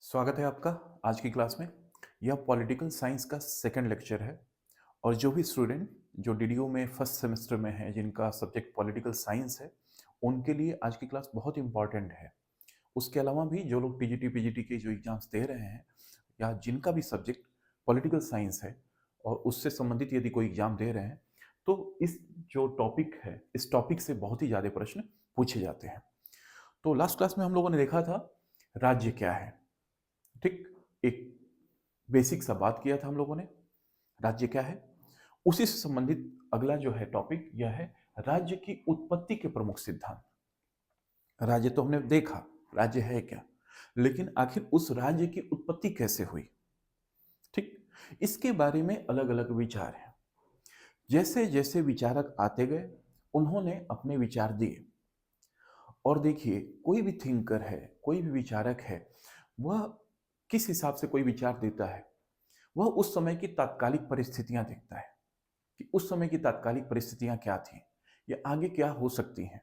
स्वागत है आपका आज की क्लास में। यह पॉलिटिकल साइंस का सेकंड लेक्चर है और जो भी स्टूडेंट जो डीडीयू में फर्स्ट सेमेस्टर में है जिनका सब्जेक्ट पॉलिटिकल साइंस है उनके लिए आज की क्लास बहुत इंपॉर्टेंट है। उसके अलावा भी जो लोग टीजीटी पीजीटी के जो एग्जाम्स दे रहे हैं या जिनका भी सब्जेक्ट पॉलिटिकल साइंस है और उससे संबंधित यदि कोई एग्जाम दे रहे हैं तो इस जो टॉपिक है इस टॉपिक से बहुत ही ज़्यादा प्रश्न पूछे जाते हैं। तो लास्ट क्लास में हम लोगों ने देखा था राज्य क्या है। ठीक, एक बेसिक सा बात किया था हम लोगों ने, राज्य क्या है। उसी से संबंधित अगला जो है टॉपिक यह है राज्य की उत्पत्ति के प्रमुख सिद्धांत। राज्य तो हमने देखा राज्य है क्या, लेकिन आखिर उस राज्य की उत्पत्ति कैसे हुई। ठीक, इसके बारे में अलग अलग विचार हैं। जैसे जैसे विचारक आते गए उन्होंने अपने विचार दिए। और देखिए, कोई भी थिंकर है, कोई भी विचारक है, वह किस हिसाब से कोई विचार देता है, वह उस समय की तात्कालिक परिस्थितियां देखता है कि उस समय की तात्कालिक परिस्थितियां क्या थी या आगे क्या हो सकती हैं,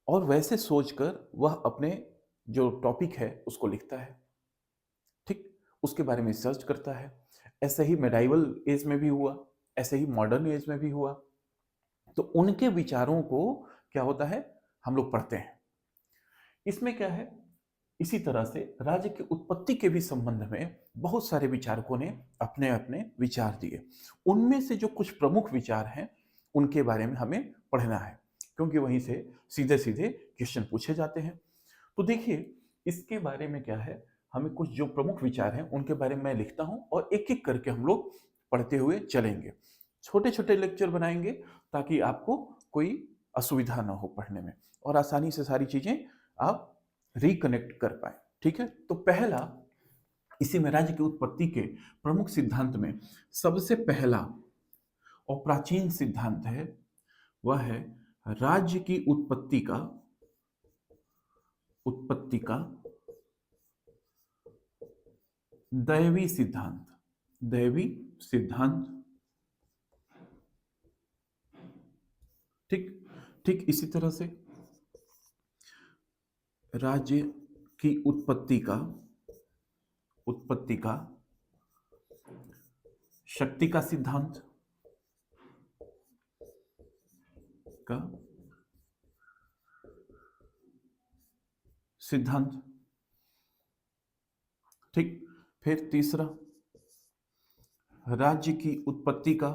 और वैसे सोचकर वह अपने जो टॉपिक है उसको लिखता है। ठीक, उसके बारे में सर्च करता है। ऐसे ही मेडाइवल एज में भी हुआ, ऐसे ही मॉडर्न एज में भी हुआ। तो उनके विचारों को क्या होता है, हम लोग पढ़ते हैं। इसमें क्या है, इसी तरह से राज्य की उत्पत्ति के भी संबंध में बहुत सारे विचारकों ने अपने अपने विचार दिए। उनमें से जो कुछ प्रमुख विचार हैं उनके बारे में हमें पढ़ना है, क्योंकि वहीं से सीधे सीधे क्वेश्चन पूछे जाते हैं। तो देखिए, इसके बारे में क्या है, हमें कुछ जो प्रमुख विचार हैं उनके बारे में मैं लिखता हूं और एक एक करके हम लोग पढ़ते हुए चलेंगे। छोटे छोटे लेक्चर बनाएंगे ताकि आपको कोई असुविधा ना हो पढ़ने में और आसानी से सारी चीजें आप रिकनेक्ट कर पाए। ठीक है, तो पहला, इसी में राज्य की उत्पत्ति के प्रमुख सिद्धांत में सबसे पहला और प्राचीन सिद्धांत है, वह है राज्य की उत्पत्ति का दैवी सिद्धांत। दैवी सिद्धांत। ठीक, ठीक इसी तरह से राज्य की उत्पत्ति का शक्ति का सिद्धांत। ठीक, फिर तीसरा राज्य की उत्पत्ति का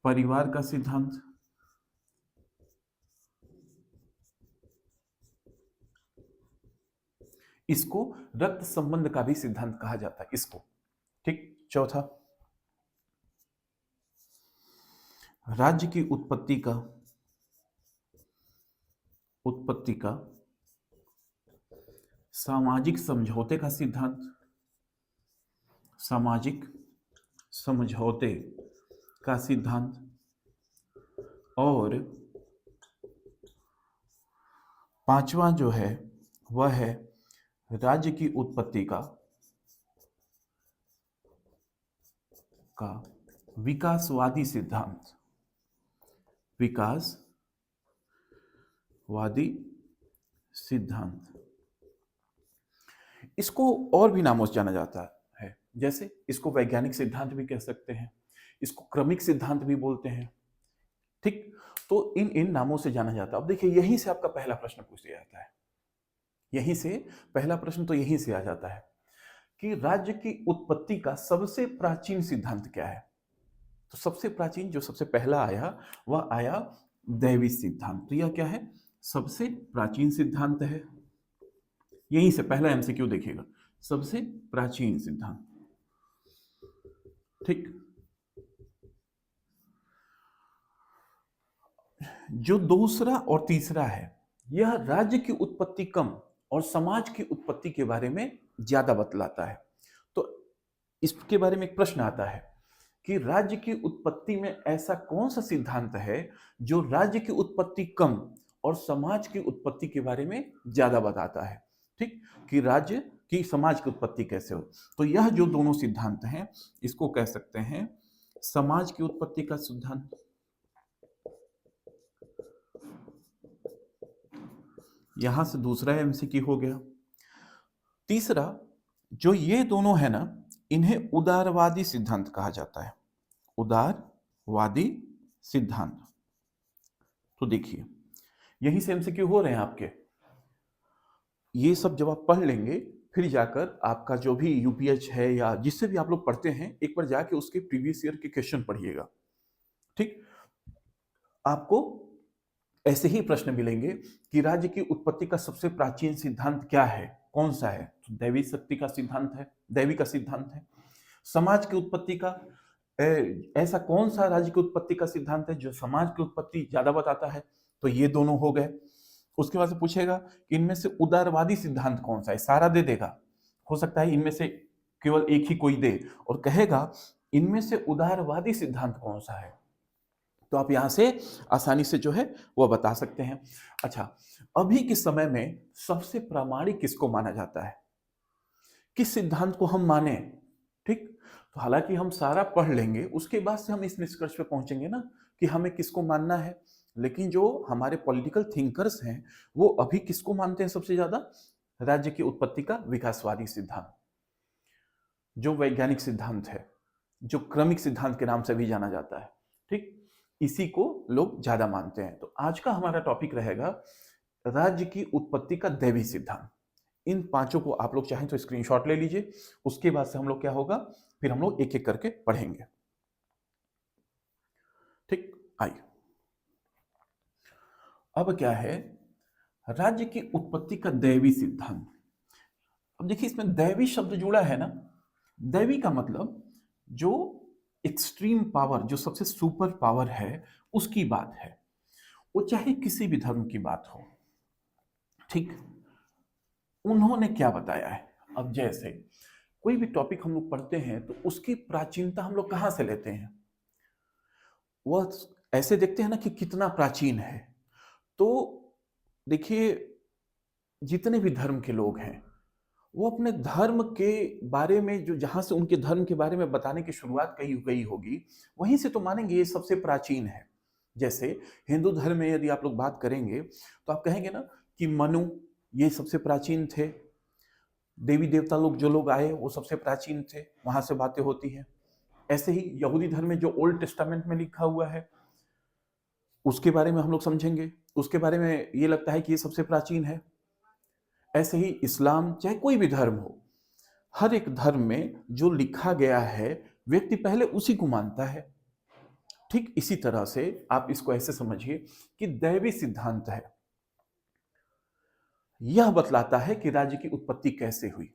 परिवार का सिद्धांत। इसको रक्त संबंध का भी सिद्धांत कहा जाता है इसको। ठीक, चौथा राज्य की उत्पत्ति का सामाजिक समझौते का सिद्धांत। सामाजिक समझौते का सिद्धांत। और पांचवा जो है वह है राज्य की उत्पत्ति का विकासवादी सिद्धांत। विकासवादी सिद्धांत। इसको और भी नामों से जाना जाता है, जैसे इसको वैज्ञानिक सिद्धांत भी कह सकते हैं, इसको क्रमिक सिद्धांत भी बोलते हैं। ठीक, तो इन इन नामों से जाना जाता है। अब देखिए, यहीं से आपका पहला प्रश्न पूछ दिया जाता है। यहीं से पहला प्रश्न तो यहीं से आ जाता है कि राज्य की उत्पत्ति का सबसे प्राचीन सिद्धांत क्या है। तो सबसे प्राचीन जो सबसे पहला आया वह आया दैवी सिद्धांत। तो यह क्या है, सबसे प्राचीन सिद्धांत है। यहीं से पहला एमसीक्यू देखिएगा, सबसे प्राचीन सिद्धांत। ठीक, जो दूसरा और तीसरा है, यह राज्य की उत्पत्ति कम और समाज की उत्पत्ति के बारे में ज्यादा बतलाता है। तो इसके बारे में एक प्रश्न आता है कि राज्य की उत्पत्ति में ऐसा कौन सा सिद्धांत है जो राज्य की उत्पत्ति कम और समाज की उत्पत्ति के बारे में ज्यादा बताता है। ठीक, कि राज्य की समाज की उत्पत्ति कैसे हो। तो यह जो दोनों सिद्धांत हैं इसको कह सकते हैं समाज की उत्पत्ति का सिद्धांत यहां से दूसरा एमसीक्यू हो गया। तीसरा, जो ये दोनों है ना, इन्हें उदारवादी सिद्धांत कहा जाता है। उदारवादी सिद्धांत। तो देखिए, यही से एमसीक्यू हो रहे हैं आपके। ये सब जब आप पढ़ लेंगे, फिर जाकर आपका जो भी यूपीएच है या जिससे भी आप लोग पढ़ते हैं, एक बार जाके उसके प्रीवियस ईयर के क्वेश्चन पढ़िएगा। ठीक, आपको ऐसे ही प्रश्न मिलेंगे कि राज्य की उत्पत्ति का सबसे प्राचीन सिद्धांत क्या है, कौन सा है? तो दैवी शक्ति का सिद्धांत है, दैवी का सिद्धांत है। समाज की उत्पत्ति का ऐसा कौन सा राज्य की उत्पत्ति का सिद्धांत है जो समाज की उत्पत्ति ज्यादा बताता है? तो ये दोनों हो गए। उसके बाद से पूछेगा कि इनमें से उदारवादी सिद्धांत कौन सा है, सारा दे देगा, हो सकता है इनमें से केवल एक ही कोई दे, और कहेगा इनमें से उदारवादी सिद्धांत कौन सा है। तो आप यहां से आसानी से जो है वो बता सकते हैं। अच्छा, अभी के समय में सबसे प्रामाणिक किसको माना जाता है, किस सिद्धांत को हम माने? ठीक, तो हालांकि हम सारा पढ़ लेंगे, उसके बाद से हम इस निष्कर्ष पे पहुंचेंगे ना कि हमें किसको मानना है। लेकिन जो हमारे पॉलिटिकल थिंकर्स हैं, वो अभी किसको मानते हैं सबसे ज्यादा? राज्य की उत्पत्ति का विकासवादी सिद्धांत, जो वैज्ञानिक सिद्धांत है, जो क्रमिक सिद्धांत के नाम से भी जाना जाता है। ठीक, इसी को लोग ज्यादा मानते हैं। तो आज का हमारा टॉपिक रहेगा राज्य की उत्पत्ति का दैवी सिद्धांत। इन पांचों को आप लोग चाहें तो स्क्रीनशॉट ले लीजिए। उसके बाद से हम लोग क्या होगा, फिर हम लोग एक एक करके पढ़ेंगे। ठीक, आइए। अब क्या है, राज्य की उत्पत्ति का दैवी सिद्धांत। अब देखिए, इसमें दैवी शब्द जुड़ा है ना। दैवी का मतलब जो एक्सट्रीम पावर, जो सबसे सुपर पावर है, उसकी बात है। वो चाहे किसी भी धर्म की बात हो। ठीक, उन्होंने क्या बताया है? अब जैसे कोई भी टॉपिक हम लोग पढ़ते हैं तो उसकी प्राचीनता हम लोग कहां से लेते हैं? वह ऐसे देखते हैं ना कि कितना प्राचीन है। तो देखिए, जितने भी धर्म के लोग हैं, वो अपने धर्म के बारे में, जो जहां से उनके धर्म के बारे में बताने की शुरुआत कही गई होगी, वहीं से तो मानेंगे ये सबसे प्राचीन है। जैसे हिंदू धर्म में यदि आप लोग बात करेंगे तो आप कहेंगे ना कि मनु ये सबसे प्राचीन थे, देवी देवता लोग जो लोग आए वो सबसे प्राचीन थे, वहां से बातें होती हैं। ऐसे ही यहूदी धर्म में जो ओल्ड टेस्टामेंट में लिखा हुआ है, उसके बारे में हम लोग समझेंगे, उसके बारे में ये लगता है कि ये सबसे प्राचीन है। ऐसे ही इस्लाम, चाहे कोई भी धर्म हो, हर एक धर्म में जो लिखा गया है, व्यक्ति पहले उसी को मानता है। ठीक इसी तरह से आप इसको ऐसे समझिए कि दैवी सिद्धांत है, यह बतलाता है कि राज्य की उत्पत्ति कैसे हुई।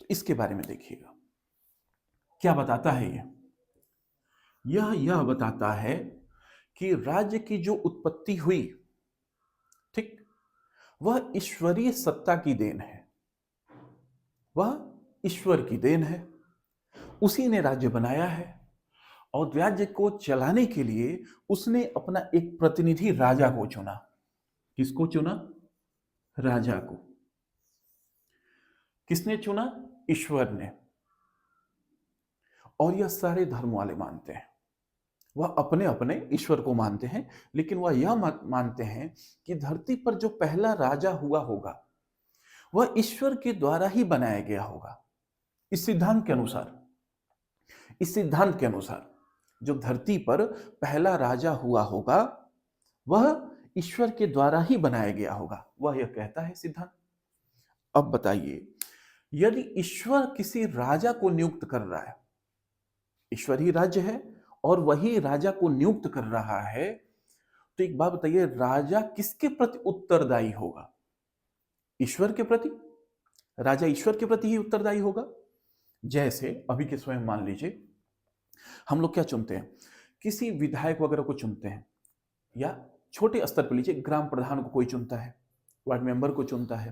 तो इसके बारे में देखिएगा क्या बताता है ये। यह बताता है कि राज्य की जो उत्पत्ति हुई, ठीक, वह ईश्वरीय सत्ता की देन है। वह ईश्वर की देन है, उसी ने राज्य बनाया है, और राज्य को चलाने के लिए उसने अपना एक प्रतिनिधि राजा को चुना। किसको चुना? राजा को। किसने चुना? ईश्वर ने। और यह सारे धर्म वाले मानते हैं, वह अपने अपने ईश्वर को मानते हैं, लेकिन वह यह मानते हैं कि धरती पर जो पहला राजा हुआ होगा वह ईश्वर के द्वारा ही बनाया गया होगा। इस सिद्धांत के अनुसार, जो धरती पर पहला राजा हुआ होगा वह ईश्वर के द्वारा ही बनाया गया होगा, वह यह कहता है सिद्धांत। अब बताइए, यदि ईश्वर किसी राजा को नियुक्त कर रहा है, ईश्वर ही राज्य है और वही राजा को नियुक्त कर रहा है, तो एक बात बताइए, राजा किसके प्रति उत्तरदायी होगा? ईश्वर के प्रति। राजा ईश्वर के प्रति ही उत्तरदायी होगा। जैसे अभी के समय मान लीजिए हम लोग क्या चुनते हैं, किसी विधायक वगैरह को चुनते हैं, या छोटे स्तर पर लीजिए ग्राम प्रधान को कोई चुनता है, वार्ड मेंबर को चुनता है।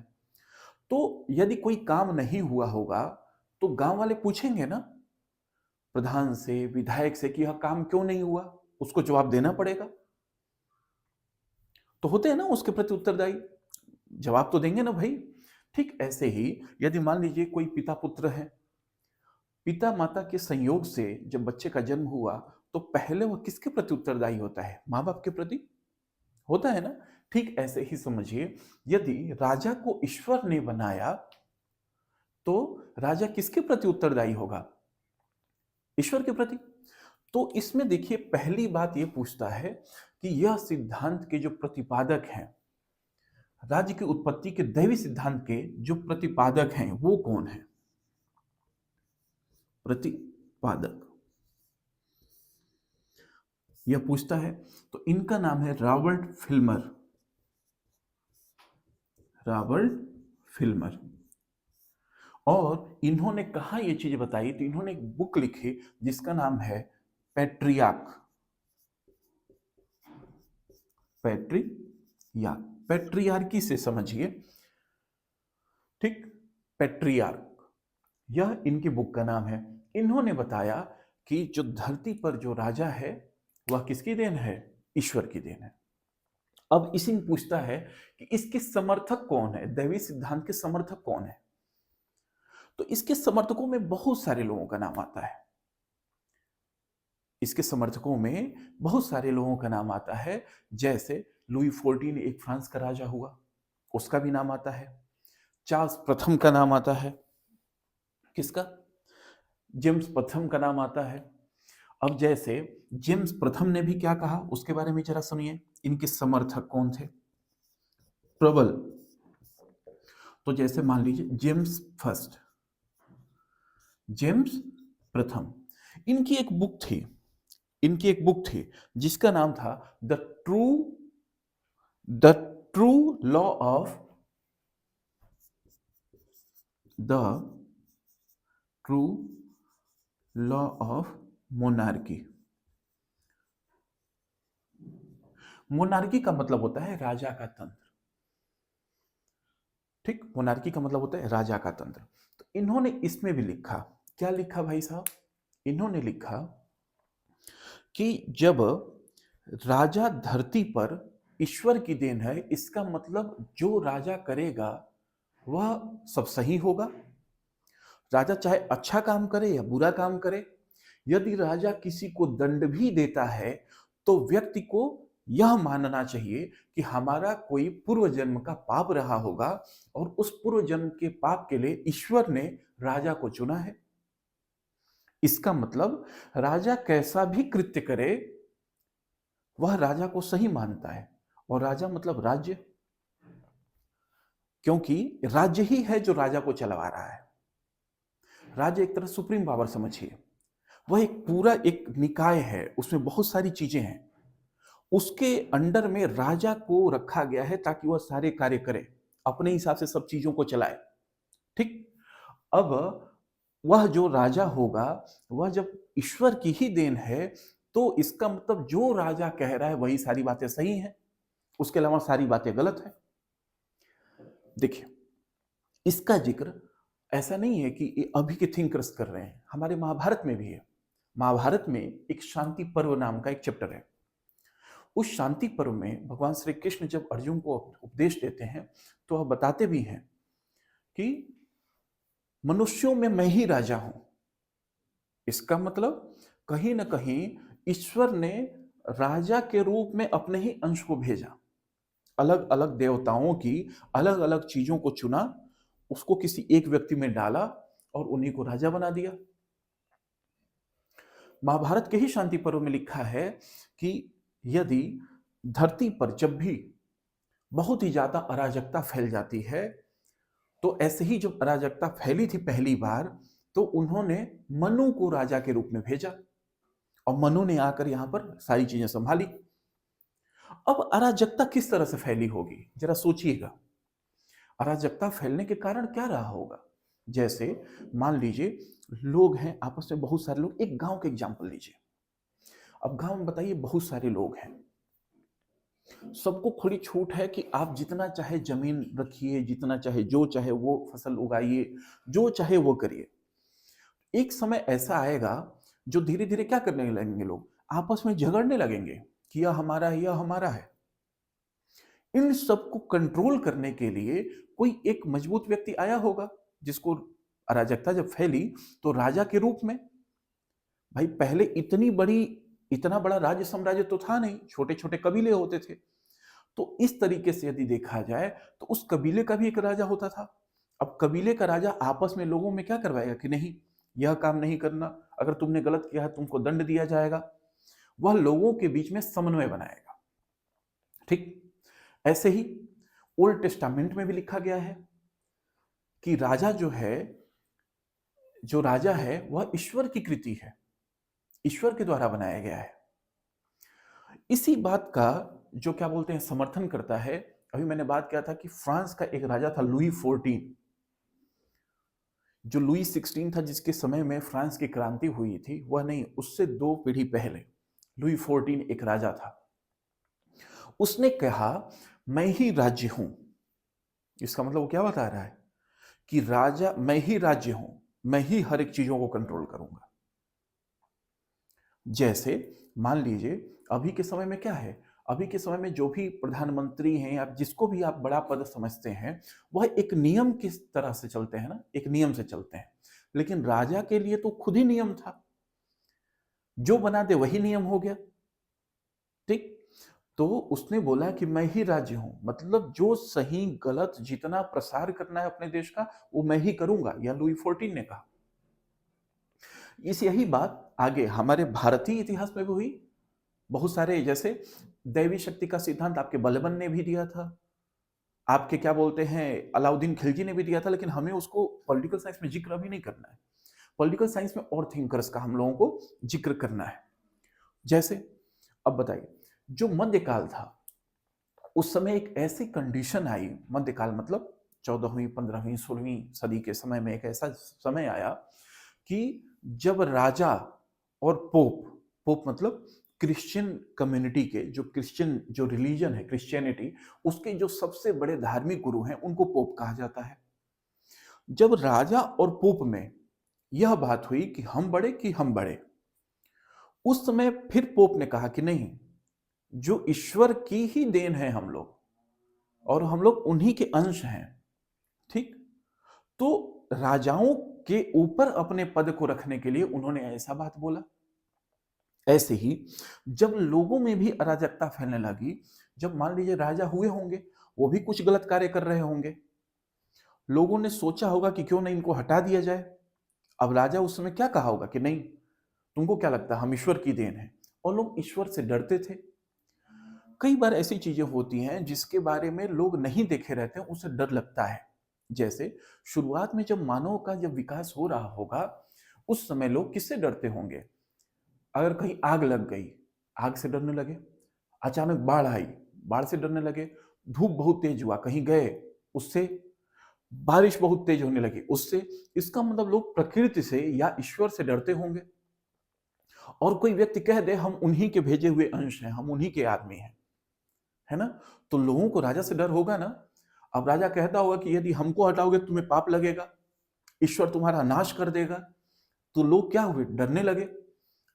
तो यदि कोई काम नहीं हुआ होगा तो गांव वाले पूछेंगे ना प्रधान से, विधायक से कि यह काम क्यों नहीं हुआ, उसको जवाब देना पड़ेगा। तो होते हैं ना उसके प्रति उत्तरदायी, जवाब तो देंगे ना भाई। ठीक ऐसे ही यदि मान लीजिए कोई पिता पुत्र है, पिता माता के संयोग से जब बच्चे का जन्म हुआ तो पहले वह किसके प्रति उत्तरदायी होता है? माँ बाप के प्रति होता है ना। ठीक ऐसे ही समझिए, यदि राजा को ईश्वर ने बनाया तो राजा किसके प्रति उत्तरदायी होगा? ईश्वर के प्रति। तो इसमें देखिए पहली बात ये पूछता है कि यह सिद्धांत के जो प्रतिपादक हैं, राज्य की उत्पत्ति के दैवी सिद्धांत के जो प्रतिपादक हैं वो कौन है? प्रतिपादक यह पूछता है। तो इनका नाम है रॉबर्ट फिल्मर। Robert Filmer. और इन्होंने कहा ये चीज बताई, तो इन्होंने एक बुक लिखी जिसका नाम है पैट्रियार्क। पैट्रियार्क, पैट्रियार्की से समझिए, ठीक, पैट्रियार्क, यह इनकी बुक का नाम है। इन्होंने बताया कि जो धरती पर जो राजा है वह किसकी देन है? ईश्वर की देन है। अब इसी में पूछता है कि इसके समर्थक कौन है, दैवी सिद्धांत के समर्थक कौन है? तो इसके समर्थकों में बहुत सारे लोगों का नाम आता है। इसके समर्थकों में बहुत सारे लोगों का नाम आता है, जैसे लुई 14 एक फ्रांस का राजा हुआ, उसका भी नाम आता है। चार्ल्स प्रथम का नाम आता है। किसका? जेम्स प्रथम का नाम आता है। अब जैसे जेम्स प्रथम ने भी क्या कहा उसके बारे में जरा सुनिए, इनके समर्थक कौन थे? प्रबल। तो जैसे मान लीजिए जेम्स फर्स्ट, जेम्स प्रथम, इनकी एक बुक थी, इनकी एक बुक थी जिसका नाम था the true law of the true law of monarchy. Monarchy का मतलब होता है राजा का तंत्र, ठीक, मोनार्की का मतलब होता है राजा का तंत्र। तो इन्होंने इसमें भी लिखा, क्या लिखा भाई साहब? इन्होंने लिखा कि जब राजा धरती पर ईश्वर की देन है, इसका मतलब जो राजा करेगा वह सब सही होगा। राजा चाहे अच्छा काम करे या बुरा काम करे, यदि राजा किसी को दंड भी देता है तो व्यक्ति को यह मानना चाहिए कि हमारा कोई पूर्व जन्म का पाप रहा होगा और उस पूर्व जन्म के पाप के लिए ईश्वर ने राजा को चुना है। इसका मतलब राजा कैसा भी कृत्य करे वह राजा को सही मानता है, और राजा मतलब राज्य, क्योंकि राज्य ही है जो राजा को चलवा रहा है। राज्य एक तरह सुप्रीम पावर समझिए, वह एक पूरा एक निकाय है, उसमें बहुत सारी चीजें हैं, उसके अंडर में राजा को रखा गया है ताकि वह सारे कार्य करे, अपने हिसाब से सब चीजों को चलाए, ठीक। अब वह जो राजा होगा वह जब ईश्वर की ही देन है तो इसका मतलब जो राजा कह रहा है वही सारी बातें सही हैं, उसके अलावा सारी बातें गलत है। देखिए इसका जिक्र ऐसा नहीं है कि अभी के थिंकर्स कर रहे हैं, हमारे महाभारत में भी है। महाभारत में एक शांति पर्व नाम का एक चैप्टर है। उस शांति पर्व में भगवान श्री कृष्ण जब अर्जुन को उपदेश देते हैं तो वह बताते भी हैं कि मनुष्यों में मैं ही राजा हूं। इसका मतलब कहीं ना कहीं ईश्वर ने राजा के रूप में अपने ही अंश को भेजा, अलग अलग देवताओं की अलग अलग चीजों को चुना, उसको किसी एक व्यक्ति में डाला और उन्हीं को राजा बना दिया। महाभारत के ही शांति पर्व में लिखा है कि यदि धरती पर जब भी बहुत ही ज्यादा अराजकता फैल जाती है, तो ऐसे ही जब अराजकता फैली थी पहली बार तो उन्होंने मनु को राजा के रूप में भेजा और मनु ने आकर यहां पर सारी चीजें संभाली। अब अराजकता किस तरह से फैली होगी जरा सोचिएगा। अराजकता फैलने के कारण क्या रहा होगा? जैसे मान लीजिए लोग हैं आपस में, बहुत सारे लोग, एक गांव का एग्जांपल लीजिए। अब गांव में बताइए बहुत सारे लोग हैं, सबको खुली छूट है कि आप जितना चाहे जमीन रखिए, जितना चाहे जो चाहे वो फसल उगाइए, जो चाहे वो करिए। एक समय ऐसा आएगा जो धीरे धीरे क्या करने लगेंगे, लोग आपस में झगड़ने लगेंगे कि यह हमारा है, यह हमारा है। इन सबको कंट्रोल करने के लिए कोई एक मजबूत व्यक्ति आया होगा जिसको अराजकता जब फैली तो राजा के रूप में, भाई पहले इतनी बड़ी, इतना बड़ा राज्य साम्राज्य तो था नहीं, छोटे छोटे कबीले होते थे। तो इस तरीके से यदि देखा जाए तो उस कबीले का भी एक राजा होता था। अब कबीले का राजा आपस में लोगों में क्या करवाएगा कि नहीं, यह काम नहीं करना, अगर तुमने गलत किया है तुमको दंड दिया जाएगा। वह लोगों के बीच में समन्वय बनाएगा। ठीक, ऐसे ही ओल्ड टेस्टामेंट में भी लिखा गया है कि राजा जो राजा है वह ईश्वर की कृति है, ईश्वर के द्वारा बनाया गया है। इसी बात का जो क्या बोलते हैं समर्थन करता है, अभी मैंने बात किया था कि फ्रांस का एक राजा था लुई 14, जो लुई 16 था जिसके समय में फ्रांस की क्रांति हुई थी, वह नहीं, उससे 2 पीढ़ी पहले लुई 14 एक राजा था। उसने कहा मैं ही राज्य हूं। इसका मतलब वो क्या बता रहा है कि राजा मैं ही राज्य हूं, मैं ही हर एक चीजों को कंट्रोल करूंगा। जैसे मान लीजिए अभी के समय में क्या है, अभी के समय में जो भी प्रधानमंत्री हैं या जिसको भी आप बड़ा पद समझते हैं, वह एक नियम किस तरह से चलते हैं ना, एक नियम से चलते हैं। लेकिन राजा के लिए तो खुद ही नियम था, जो बना दे वही नियम हो गया। ठीक, तो उसने बोला कि मैं ही राज्य हूं, मतलब जो सही गलत जितना प्रसार करना है अपने देश का वो मैं ही करूंगा, यह लुई 14 ने कहा। इस यही बात आगे हमारे भारतीय इतिहास में भी हुई। बहुत सारे जैसे दैवी शक्ति का सिद्धांत आपके बलबन ने भी दिया था, आपके क्या बोलते हैं अलाउद्दीन खिलजी ने भी दिया था, लेकिन हमें उसको पॉलिटिकल साइंस में जिक्र अभी नहीं करना है। पॉलिटिकल साइंस में और थिंकर्स का हम लोगों को जिक्र करना है। जैसे अब बताइए, जो मध्यकाल था उस समय एक ऐसी कंडीशन आई, मध्यकाल मतलब 14वीं 15वीं 16वीं सदी के समय में एक ऐसा समय आया कि जब राजा और पोप, पोप मतलब क्रिश्चियन कम्युनिटी के जो क्रिश्चियन जो रिलीजन है क्रिश्चियनिटी, उसके जो सबसे बड़े धार्मिक गुरु हैं उनको पोप कहा जाता है। जब राजा और पोप में यह बात हुई कि हम बड़े, उस समय फिर पोप ने कहा कि नहीं, जो ईश्वर की ही देन है हम लोग, और हम लोग उन्हीं के अंश हैं। ठीक, तो राजाओं के ऊपर अपने पद को रखने के लिए उन्होंने ऐसा बात बोला। ऐसे ही जब लोगों में भी अराजकता फैलने लगी, जब मान लीजिए राजा हुए होंगे, वो भी कुछ गलत कार्य कर रहे होंगे, लोगों ने सोचा होगा कि क्यों नहीं इनको हटा दिया जाए। अब राजा उस समय क्या कहा होगा कि नहीं, तुमको क्या लगता है हम ईश्वर की देन है, और लोग ईश्वर से डरते थे। कई बार ऐसी चीजें होती हैं जिसके बारे में लोग नहीं देखे रहते, उसे डर लगता है। जैसे शुरुआत में जब मानव का जब विकास हो रहा होगा, उस समय लोग किससे डरते होंगे, अगर कहीं आग लग गई, आग से डरने लगे, अचानक बाढ़ आई, बाढ़ से डरने लगे, धूप बहुत तेज हुआ कहीं गए, उससे, बारिश बहुत तेज होने लगी उससे। इसका मतलब लोग प्रकृति से या ईश्वर से डरते होंगे। और कोई व्यक्ति कह दे हम उन्हीं के भेजे हुए अंश हैं, हम उन्हीं के आदमी हैं, है ना, तो लोगों को राजा से डर होगा ना। अब राजा कहता होगा कि यदि हमको हटाओगे तो तुम्हें पाप लगेगा, ईश्वर तुम्हारा नाश कर देगा। तो लोग क्या हुए, डरने लगे।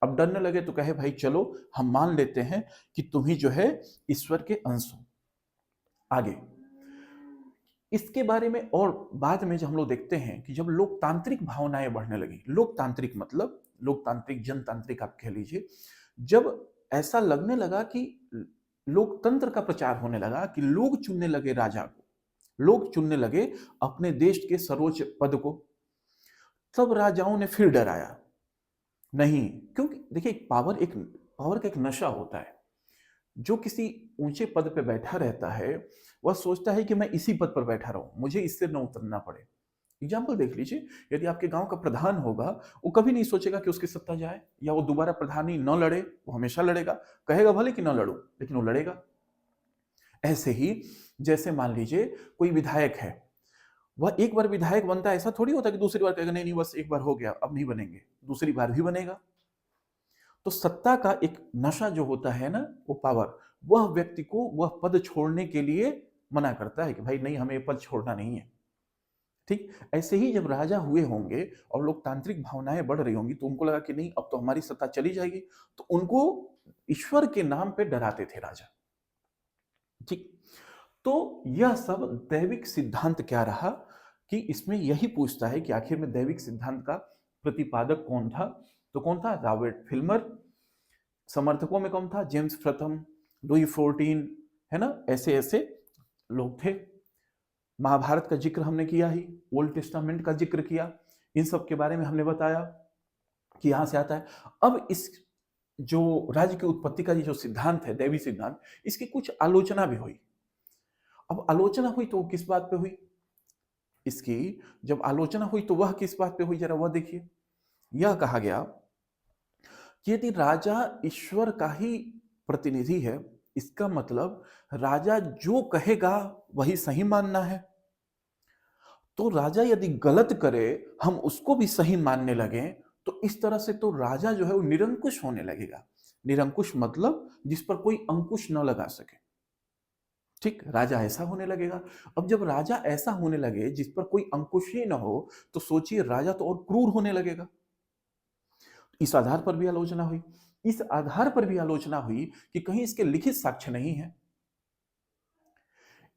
अब डरने लगे तो कहे भाई चलो हम मान लेते हैं कि तुम ही जो है ईश्वर के अंश हो। आगे इसके बारे में और बाद में जब हम लोग देखते हैं कि जब लोकतांत्रिक भावनाएं बढ़ने लगी, लोकतांत्रिक मतलब लोकतांत्रिक जनतांत्रिक आप कह लीजिए, जब ऐसा लगने लगा कि लोकतंत्र का प्रचार होने लगा, कि लोग चुनने लगे राजा को, लोग चुनने लगे अपने देश के सर्वोच्च पद को, तब राजाओं ने फिर डराया नहीं। क्योंकि देखिए पावर का एक नशा होता है। जो किसी ऊंचे पद पे बैठा रहता है वह सोचता है कि मैं इसी पद पर बैठा रहूं, मुझे इससे न उतरना पड़े। एग्जाम्पल देख लीजिए, यदि आपके गांव का प्रधान होगा, वो कभी नहीं सोचेगा कि उसकी सत्ता जाए या वो दोबारा प्रधानी न लड़े, वो हमेशा लड़ेगा, कहेगा भले कि न लड़ूं लेकिन वो लड़ेगा। ऐसे ही जैसे मान लीजिए कोई विधायक है, वह एक बार विधायक बनता है, ऐसा थोड़ी होता कि दूसरी बार कहेगा नहीं नहीं बस एक बार हो गया अब नहीं बनेंगे, दूसरी बार भी बनेगा। तो सत्ता का एक नशा जो होता है ना, वो पावर, वह व्यक्ति को वह पद छोड़ने के लिए मना करता है कि भाई नहीं हमें ये पद छोड़ना नहीं है। ठीक, ऐसे ही जब राजा हुए होंगे और लोकतांत्रिक भावनाएं बढ़ रही होंगी तो उनको लगा कि नहीं अब तो हमारी सत्ता चली जाएगी, तो उनको ईश्वर के नाम पे डराते थे राजा। ठीक, तो यह सब दैविक सिद्धांत क्या रहा, कि इसमें यही पूछता है कि आखिर में दैविक सिद्धांत का प्रतिपादक कौन था। तो कौन था, रॉबर्ट फिल्मर। समर्थकों में कौन था, जेम्स प्रथम, लुई 14, है ना, ऐसे ऐसे लोग थे। महाभारत का जिक्र हमने किया ही, ओल्ड टेस्टामेंट का जिक्र किया, इन सब के बारे में हमने बताया कि यहां से आता है। अब इस जो राज्य की उत्पत्ति का ये जो सिद्धांत है, दैवी सिद्धांत, इसकी कुछ आलोचना भी हुई। अब आलोचना हुई तो किस बात पे हुई? इसकी जब आलोचना हुई तो वह किस बात पे हुई, जरा वह देखिए। यह कहा गया कि यदि राजा ईश्वर का ही प्रतिनिधि है, इसका मतलब राजा जो कहेगा वही सही मानना है। तो राजा यदि गलत करे, हम उसको भी सही मानने लगे, तो इस तरह से तो राजा जो है वो निरंकुश होने लगेगा। निरंकुश मतलब जिस पर कोई अंकुश न लगा सके। ठीक, राजा ऐसा होने लगेगा। अब जब राजा ऐसा होने लगे जिस पर कोई अंकुश ही ना हो, तो सोचिए राजा तो और क्रूर होने लगेगा। इस आधार पर भी आलोचना हुई। इस आधार पर भी आलोचना हुई कि कहीं इसके लिखित साक्ष्य नहीं है।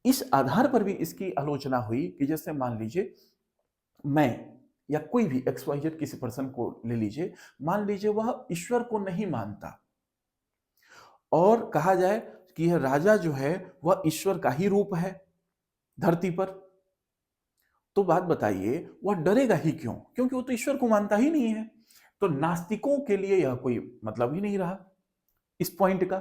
इस आधार पर भी इसकी आलोचना हुई कि जैसे मान लीजिए मैं या कोई भी XYZ किसी पर्सन को ले लीजिए, मान लीजिए वह ईश्वर को नहीं मानता और कहा जाए कि यह राजा जो है वह ईश्वर का ही रूप है धरती पर, तो बात बताइए वह डरेगा ही क्यों? क्योंकि वो तो ईश्वर को मानता ही नहीं है। तो नास्तिकों के लिए यह कोई मतलब ही नहीं रहा इस पॉइंट का।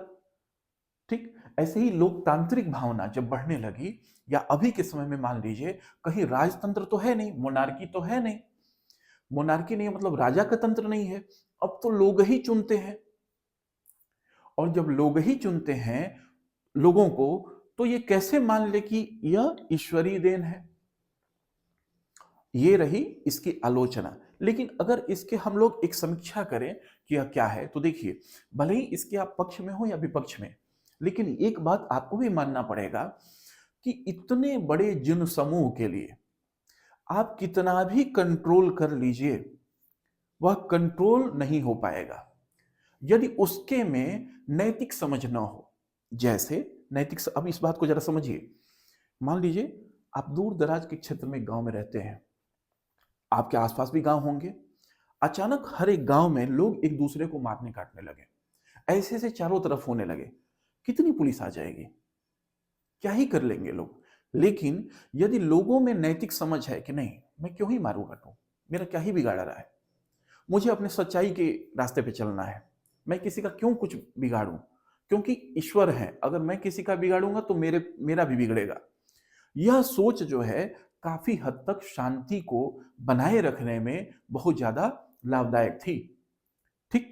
ठीक, ऐसे ही लोकतांत्रिक भावना जब बढ़ने लगी, या अभी के समय में मान लीजिए कहीं राजतंत्र तो है नहीं, मोनार्की तो है नहीं, मोनार्की नहीं मतलब राजा का तंत्र नहीं है, अब तो लोग ही चुनते हैं। और जब लोग ही चुनते हैं लोगों को, तो ये कैसे मान ले कि यह ईश्वरीय देन है? ये रही इसकी आलोचना। लेकिन अगर इसके हम लोग एक समीक्षा करें कि यह क्या है, तो देखिए भले ही इसके आप पक्ष में हो या विपक्ष में, लेकिन एक बात आपको भी मानना पड़ेगा कि इतने बड़े जन समूह के लिए आप कितना भी कंट्रोल कर लीजिए, वह कंट्रोल नहीं हो पाएगा यदि उसके में नैतिक समझ न हो। जैसे नैतिक अब इस बात को जरा समझिए। मान लीजिए आप दूर दराज के क्षेत्र में गांव में रहते हैं, आपके आसपास भी गांव होंगे, अचानक हर एक गांव में लोग एक दूसरे को मारने काटने लगे, ऐसे से चारों तरफ होने लगे, कितनी पुलिस आ जाएगी? क्या ही कर लेंगे लोग। लेकिन यदि लोगों में नैतिक समझ है कि नहीं, मैं क्यों ही मारूं काटूं, मेरा क्या ही बिगाड़ रहा है, मुझे अपने सच्चाई के रास्ते पे चलना है, मैं किसी का क्यों कुछ बिगाड़ूं, क्योंकि ईश्वर है, अगर मैं किसी का बिगाड़ूंगा तो मेरा भी बिगड़ेगा। यह सोच जो है काफी हद तक शांति को बनाए रखने में बहुत ज्यादा लाभदायक थी। ठीक,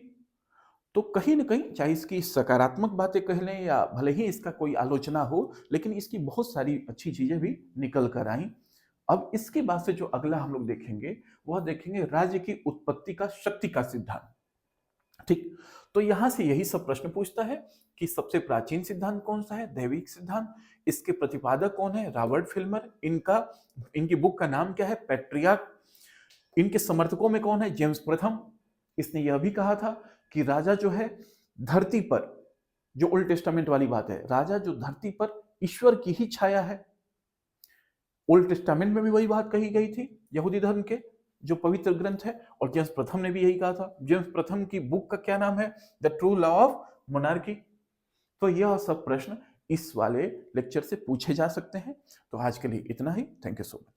तो कहीं ना कहीं चाहे इसकी सकारात्मक बातें कह लें या भले ही इसका कोई आलोचना हो, लेकिन इसकी बहुत सारी अच्छी चीजें भी निकल कर आई। अब इसके बाद से जो अगला हम लोग देखेंगे, वह देखेंगे राज्य की उत्पत्ति का शक्ति का सिद्धांत। ठीक, तो यहां से यही सब प्रश्न पूछता है कि सबसे प्राचीन सिद्धांत कौन सा है, दैविक सिद्धांत। इसके प्रतिपादक कौन है, रॉबर्ट फिल्मर। इनकी बुक का नाम क्या है, पैट्रियार्क। इनके समर्थकों में कौन है, जेम्स प्रथम। इसने यह भी कहा था कि राजा जो है धरती पर, जो ओल्ड टेस्टामेंट वाली बात है, राजा जो धरती पर ईश्वर की ही छाया है। ओल्ड टेस्टामेंट में भी वही बात कही गई थी यहूदी धर्म के जो पवित्र ग्रंथ है, और जेम्स प्रथम ने भी यही कहा था। जेम्स प्रथम की बुक का क्या नाम है, the true law of monarchy. तो यह सब प्रश्न इस वाले लेक्चर से पूछे जा सकते हैं। तो आज के लिए इतना ही। Thank you so much.